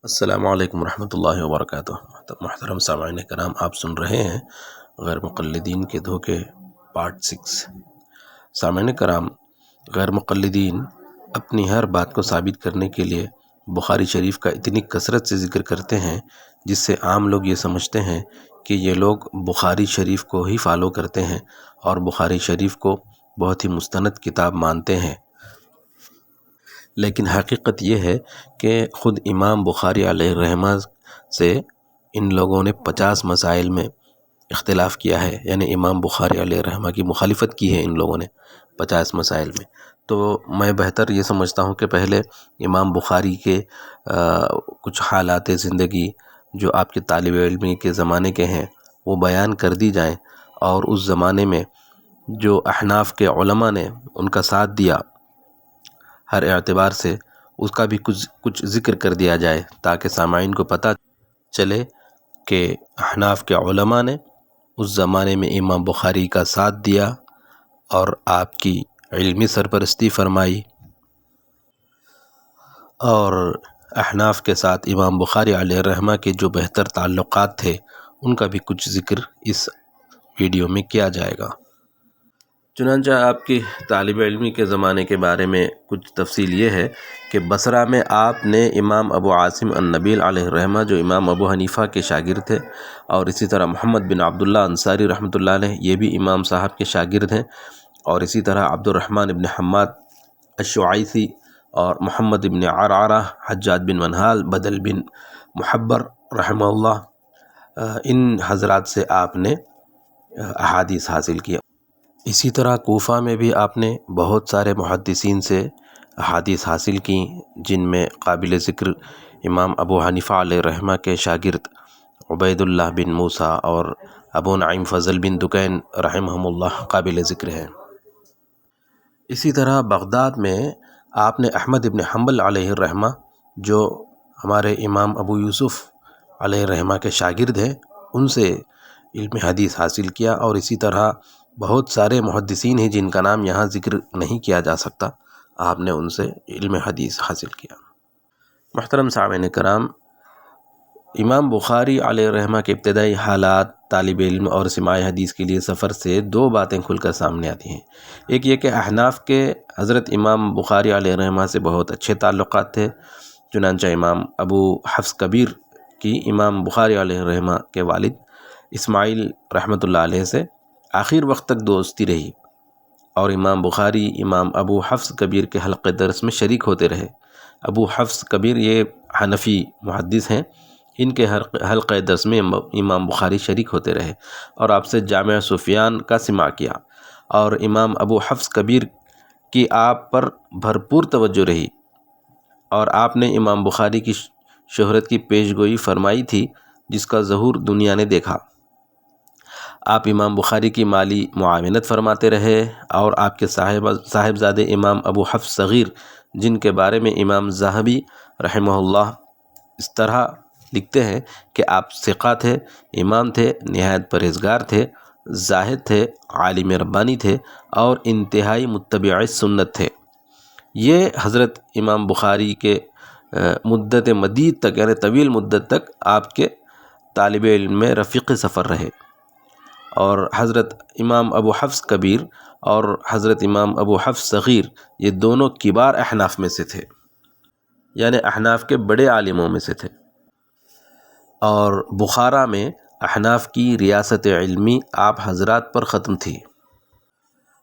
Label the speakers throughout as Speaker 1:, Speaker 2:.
Speaker 1: السلام علیکم ورحمۃ اللہ وبرکاتہ۔ محترم سامعین کرام، آپ سن رہے ہیں غیر مقلدین کے دھوکے پارٹ 6۔ سامعین کرام، غیر مقلدین اپنی ہر بات کو ثابت کرنے کے لیے بخاری شریف کا اتنی کثرت سے ذکر کرتے ہیں جس سے عام لوگ یہ سمجھتے ہیں کہ یہ لوگ بخاری شریف کو ہی فالو کرتے ہیں اور بخاری شریف کو بہت ہی مستند کتاب مانتے ہیں۔ لیکن حقیقت یہ ہے کہ خود امام بخاری علیہ الرحمہ سے ان لوگوں نے 50 مسائل میں اختلاف کیا ہے، یعنی امام بخاری علیہ الرحمہ کی مخالفت کی ہے ان لوگوں نے 50 مسائل میں۔ تو میں بہتر یہ سمجھتا ہوں کہ پہلے امام بخاری کے کچھ حالات زندگی جو آپ کے طالب علمی کے زمانے کے ہیں وہ بیان کر دی جائیں، اور اس زمانے میں جو احناف کے علماء نے ان کا ساتھ دیا ہر اعتبار سے، اس کا بھی کچھ ذکر کر دیا جائے تاکہ سامعین کو پتہ چلے کہ احناف کے علماء نے اس زمانے میں امام بخاری کا ساتھ دیا اور آپ کی علمی سرپرستی فرمائی، اور احناف کے ساتھ امام بخاری علیہ الرحمہ کے جو بہتر تعلقات تھے ان کا بھی کچھ ذکر اس ویڈیو میں کیا جائے گا۔ چنانچہ آپ کی طالب علمی کے زمانے کے بارے میں کچھ تفصیل یہ ہے کہ بصرہ میں آپ نے امام ابو عاصم النبیل علیہ الرحمہ جو امام ابو حنیفہ کے شاگرد تھے، اور اسی طرح محمد بن عبداللہ انصاری رحمۃ اللہ علیہ یہ بھی امام صاحب کے شاگرد ہیں، اور اسی طرح عبد الرحمن بن حماد الشعیثی اور محمد بن عرعرہ، حجاج بن منہال، بدل بن محبر رحمہ اللہ، ان حضرات سے آپ نے احادیث حاصل کیا۔ اسی طرح کوفہ میں بھی آپ نے بہت سارے محدثین سے احادیث حاصل کی، جن میں قابل ذکر امام ابو حنیفہ علیہ الرحمہ کے شاگرد عبید اللہ بن موسیٰ اور ابو نعیم فضل بن دکین رحمہم اللہ قابل ذکر ہیں۔ اسی طرح بغداد میں آپ نے احمد بن حنبل علیہ الرحمہ جو ہمارے امام ابو یوسف علیہ الرحمہ کے شاگرد ہیں ان سے علم حدیث حاصل کیا، اور اسی طرح بہت سارے محدثین ہیں جن کا نام یہاں ذکر نہیں کیا جا سکتا، آپ نے ان سے علم حدیث حاصل کیا۔ محترم سامعین کرام، امام بخاری علیہ الرحمہ کے ابتدائی حالات، طالب علم اور سماع حدیث کے لیے سفر سے دو باتیں کھل کر سامنے آتی ہیں۔ ایک یہ کہ احناف کے حضرت امام بخاری علیہ الرحمہ سے بہت اچھے تعلقات تھے، چنانچہ امام ابو حفص کبیر کی امام بخاری علیہ الرحمہ کے والد اسماعیل رحمۃ اللہ علیہ سے آخر وقت تک دوستی رہی، اور امام بخاری امام ابو حفص کبیر کے حلقہ درس میں شریک ہوتے رہے۔ ابو حفص کبیر یہ حنفی محدث ہیں، ان کے حلقہ درس میں امام بخاری شریک ہوتے رہے اور آپ سے جامع سفیان کا سماع کیا، اور امام ابو حفص کبیر کی آپ پر بھرپور توجہ رہی، اور آپ نے امام بخاری کی شہرت کی پیش گوئی فرمائی تھی جس کا ظہور دنیا نے دیکھا۔ آپ امام بخاری کی مالی معاونت فرماتے رہے، اور آپ کے صاحبزادے امام ابو حفص صغیر جن کے بارے میں امام ذہبی رحمہ اللہ اس طرح لکھتے ہیں کہ آپ ثقہ تھے، امام تھے، نہایت پرہیزگار تھے، زاہد تھے، عالم ربانی تھے، اور انتہائی متبع سنت تھے۔ یہ حضرت امام بخاری کے مدت مدید تک، یعنی طویل مدت تک آپ کے طالب علم میں رفیق سفر رہے، اور حضرت امام ابو حفص کبیر اور حضرت امام ابو حفص صغیر یہ دونوں کبار احناف میں سے تھے، یعنی احناف کے بڑے عالموں میں سے تھے، اور بخارا میں احناف کی ریاست علمی آپ حضرات پر ختم تھی۔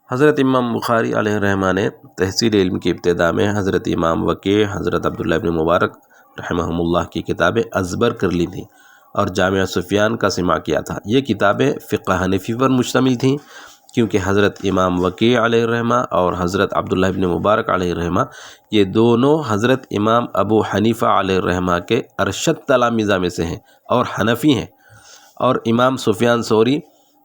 Speaker 1: حضرت امام بخاری علیہ الرحمہ نے تحصیل علم کی ابتدا میں حضرت امام وکیع، حضرت عبداللہ ابن مبارک رحمہم اللہ کی کتابیں ازبر کر لی تھیں اور جامع سفیان کا سماع کیا تھا۔ یہ کتابیں فقہ حنفی پر مشتمل تھیں، کیونکہ حضرت امام وکیع علیہ الرحمہ اور حضرت عبداللہ ابن مبارک علیہ الرحمہ یہ دونوں حضرت امام ابو حنیفہ علیہ الرحمہ کے ارشد تلامذہ میں سے ہیں اور حنفی ہیں، اور امام سفیان ثوری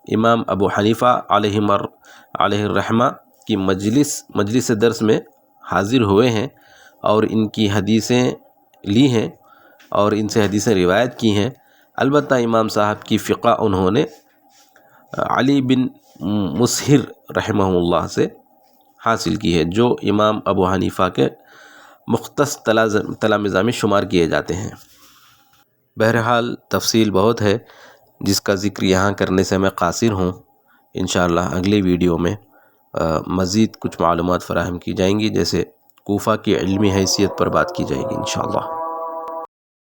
Speaker 1: امام ابو حنیفہ علیہ الرحمہ کی مجلس درس میں حاضر ہوئے ہیں اور ان کی حدیثیں لی ہیں اور ان سے حدیثیں روایت کی ہیں۔ البتہ امام صاحب کی فقہ انہوں نے علی بن مسہر رحمہ اللہ سے حاصل کی ہے، جو امام ابو حنیفہ کے مختص تلامذہ میں شمار کیے جاتے ہیں۔ بہرحال تفصیل بہت ہے جس کا ذکر یہاں کرنے سے میں قاصر ہوں. انشاءاللہ اگلی ویڈیو میں مزید کچھ معلومات فراہم کی جائیں گی، جیسے کوفہ کی علمی حیثیت پر بات کی جائے گی انشاءاللہ.